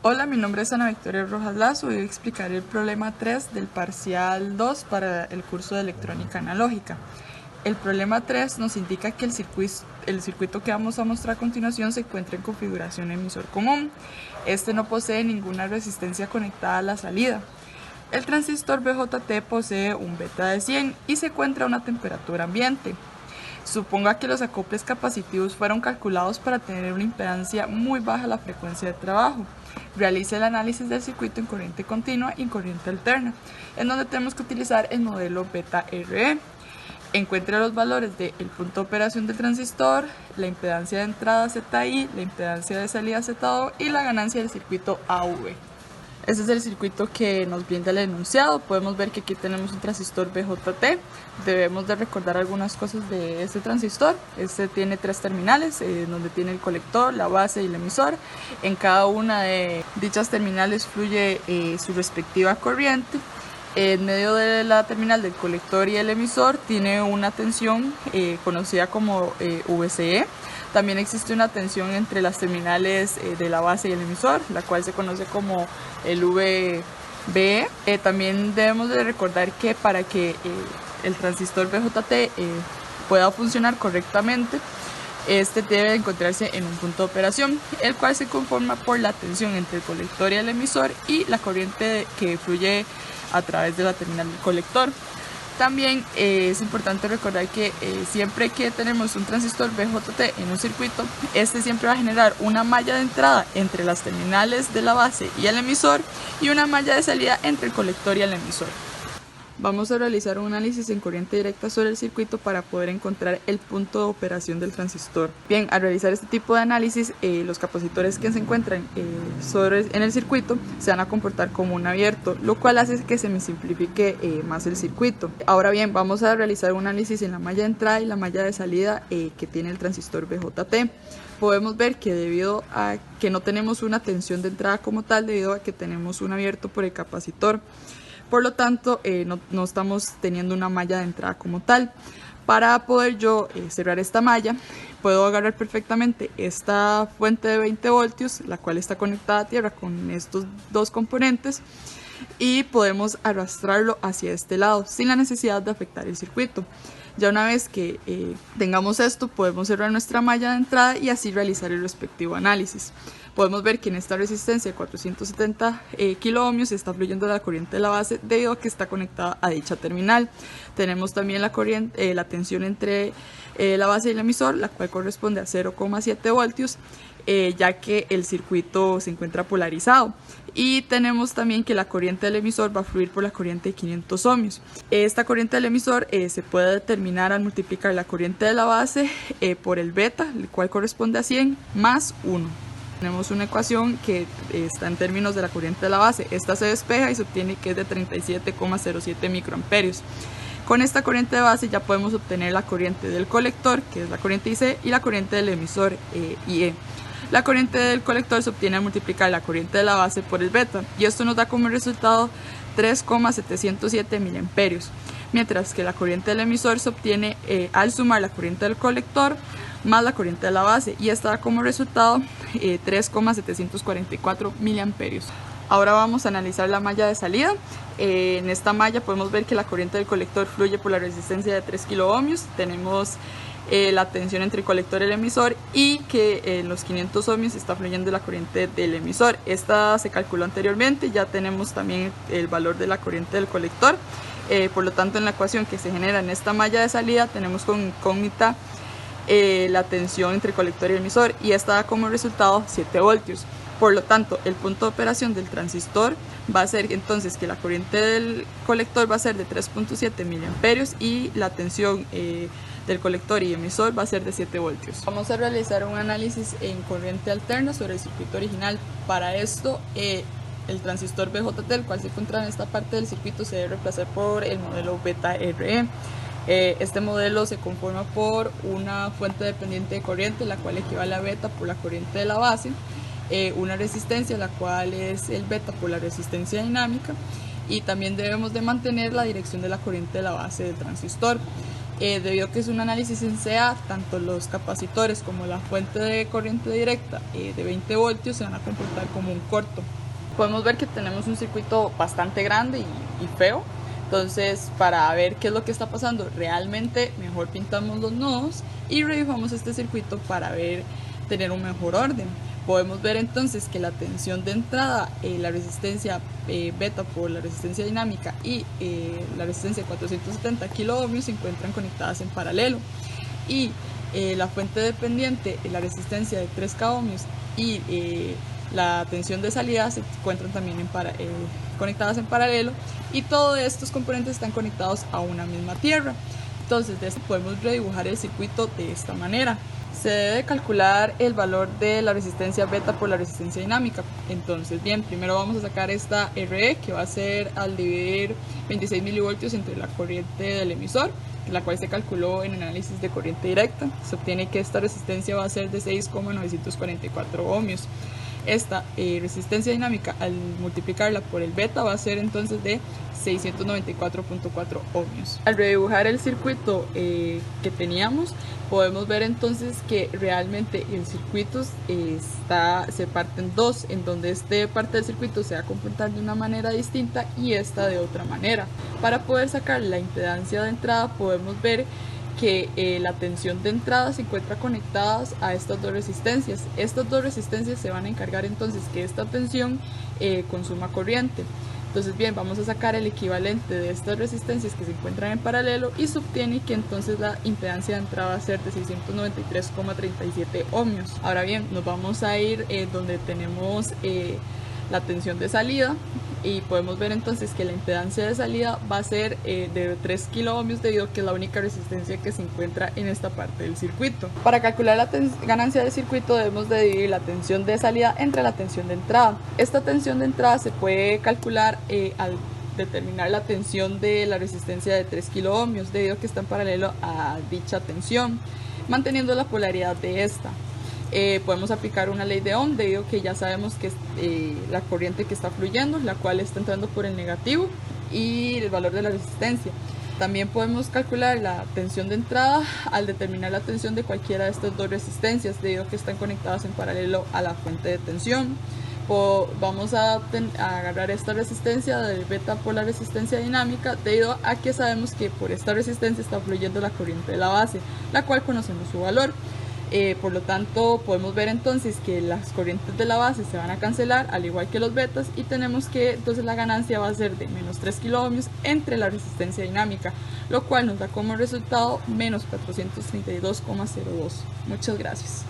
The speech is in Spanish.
Hola, mi nombre es Ana Victoria Rojas Lazo y hoy explicaré el problema 3 del parcial 2 para el curso de electrónica analógica. El problema 3 nos indica que el circuito que vamos a mostrar a continuación se encuentra en configuración emisor común. Este no posee ninguna resistencia conectada a la salida. El transistor BJT posee un beta de 100 y se encuentra a una temperatura ambiente. Suponga que los acoples capacitivos fueron calculados para tener una impedancia muy baja a la frecuencia de trabajo. Realice el análisis del circuito en corriente continua y en corriente alterna, en donde tenemos que utilizar el modelo beta RE. Encuentre los valores del punto de operación del transistor, la impedancia de entrada ZI, la impedancia de salida ZO y la ganancia del circuito AV. Este es el circuito que nos brinda el enunciado. Podemos ver que aquí tenemos un transistor BJT. Debemos de recordar algunas cosas de este transistor. Este tiene 3 terminales, donde tiene el colector, la base y el emisor. En cada una de dichas terminales fluye su respectiva corriente. En medio de la terminal del colector y el emisor tiene una tensión conocida como VCE. También existe una tensión entre las terminales de la base y el emisor, la cual se conoce como el VBE. También debemos de recordar que para que el transistor BJT pueda funcionar correctamente, este debe encontrarse en un punto de operación, el cual se conforma por la tensión entre el colector y el emisor y la corriente que fluye a través de la terminal del colector. También es importante recordar que siempre que tenemos un transistor BJT en un circuito, este siempre va a generar una malla de entrada entre las terminales de la base y el emisor y una malla de salida entre el colector y el emisor. Vamos a realizar un análisis en corriente directa sobre el circuito para poder encontrar el punto de operación del transistor. Bien, al realizar este tipo de análisis, los capacitores que se encuentran en el circuito se van a comportar como un abierto, lo cual hace que se me simplifique más el circuito. Ahora bien, vamos a realizar un análisis en la malla de entrada y la malla de salida que tiene el transistor BJT. Podemos ver que debido a que no tenemos una tensión de entrada como tal, debido a que tenemos un abierto por el capacitor, por lo tanto no estamos teniendo una malla de entrada como tal. Para poder yo cerrar esta malla, puedo agarrar perfectamente esta fuente de 20 voltios, la cual está conectada a tierra con estos dos componentes, y podemos arrastrarlo hacia este lado sin la necesidad de afectar el circuito. Ya una vez que tengamos esto, podemos cerrar nuestra malla de entrada y así realizar el respectivo análisis. Podemos ver que en esta resistencia de 470 kiloohmios está fluyendo la corriente de la base debido a que está conectada a dicha terminal. Tenemos también la tensión entre la base y el emisor, la cual corresponde a 0,7 voltios, ya que el circuito se encuentra polarizado. Y tenemos también que la corriente del emisor va a fluir por la corriente de 500 ohmios. Esta corriente del emisor se puede determinar al multiplicar la corriente de la base por el beta, el cual corresponde a 100 más 1. Tenemos una ecuación que está en términos de la corriente de la base. Esta se despeja y se obtiene que es de 37,07 microamperios. Con esta corriente de base ya podemos obtener la corriente del colector, que es la corriente IC, y la corriente del emisor, IE. La corriente del colector se obtiene al multiplicar la corriente de la base por el beta, y esto nos da como resultado 3,707 miliamperios, mientras que la corriente del emisor se obtiene al sumar la corriente del colector más la corriente de la base, y esta da como resultado 3,744 miliamperios. Ahora vamos a analizar la malla de salida. En esta malla podemos ver que la corriente del colector fluye por la resistencia de 3 kiloohmios. Tenemos la tensión entre el colector y el emisor, y que en los 500 ohmios está fluyendo la corriente del emisor. Esta se calculó anteriormente, ya tenemos también el valor de la corriente del colector. Por lo tanto, en la ecuación que se genera en esta malla de salida tenemos con incógnita la tensión entre colector y emisor, y esta da como resultado 7 voltios. Por lo tanto, el punto de operación del transistor va a ser entonces que la corriente del colector va a ser de 3,7 miliamperios y la tensión del colector y emisor va a ser de 7 voltios. Vamos a realizar un análisis en corriente alterna sobre el circuito original. Para esto, el transistor BJT, el cual se encuentra en esta parte del circuito, se debe reemplazar por el modelo beta RE. Este modelo se conforma por una fuente dependiente de corriente, la cual equivale a beta por la corriente de la base, una resistencia, la cual es el beta por la resistencia dinámica, y también debemos de mantener la dirección de la corriente de la base del transistor. debido a que es un análisis en CA, tanto los capacitores como la fuente de corriente directa de 20 voltios se van a comportar como un corto. Podemos ver que tenemos un circuito bastante grande y feo. Entonces, para ver qué es lo que está pasando realmente, mejor pintamos los nodos y redibujamos este circuito para tener un mejor orden. Podemos ver entonces que la tensión de entrada, la resistencia beta por la resistencia dinámica y la resistencia 470 kiloohmios se encuentran conectadas en paralelo. Y la fuente dependiente, la resistencia de 3K ohmios y la tensión de salida se encuentran también conectadas en paralelo, y todos estos componentes están conectados a una misma tierra. Entonces de esto podemos redibujar el circuito de esta manera. Se debe calcular el valor de la resistencia beta por la resistencia dinámica. Entonces bien, primero vamos a sacar esta RE, que va a ser al dividir 26 milivoltios entre la corriente del emisor, la cual se calculó en análisis de corriente directa. Se obtiene que esta resistencia va a ser de 6,944 ohmios. Esta resistencia dinámica, al multiplicarla por el beta, va a ser entonces de 694.4 ohmios. Al redibujar el circuito que teníamos, podemos ver entonces que realmente el circuito se parte en dos, en donde esta parte del circuito se va a comportar de una manera distinta y esta de otra manera. Para poder sacar la impedancia de entrada, podemos ver que la tensión de entrada se encuentra conectadas a estas dos resistencias. Estas dos resistencias se van a encargar entonces que esta tensión consuma corriente. Entonces bien, vamos a sacar el equivalente de estas resistencias que se encuentran en paralelo y se obtiene que entonces la impedancia de entrada va a ser de 693,37 ohmios. Ahora bien, nos vamos a ir donde tenemos la tensión de salida, y podemos ver entonces que la impedancia de salida va a ser de 3 kiloohmios, debido a que es la única resistencia que se encuentra en esta parte del circuito. Para calcular la ganancia del circuito debemos de dividir la tensión de salida entre la tensión de entrada. Esta tensión de entrada se puede calcular al determinar la tensión de la resistencia de 3 kiloohmios, debido a que está en paralelo a dicha tensión, manteniendo la polaridad de esta. Podemos aplicar una ley de Ohm, debido a que ya sabemos que la corriente que está fluyendo, la cual está entrando por el negativo, y el valor de la resistencia. También podemos calcular la tensión de entrada al determinar la tensión de cualquiera de estas dos resistencias, debido a que están conectadas en paralelo a la fuente de tensión. Vamos a agarrar esta resistencia del beta por la resistencia dinámica, debido a que sabemos que por esta resistencia está fluyendo la corriente de la base, la cual conocemos su valor. Por lo tanto, podemos ver entonces que las corrientes de la base se van a cancelar, al igual que los betas, y tenemos que entonces la ganancia va a ser de menos 3 kiloohmios entre la resistencia dinámica, lo cual nos da como resultado menos 432,02. Muchas gracias.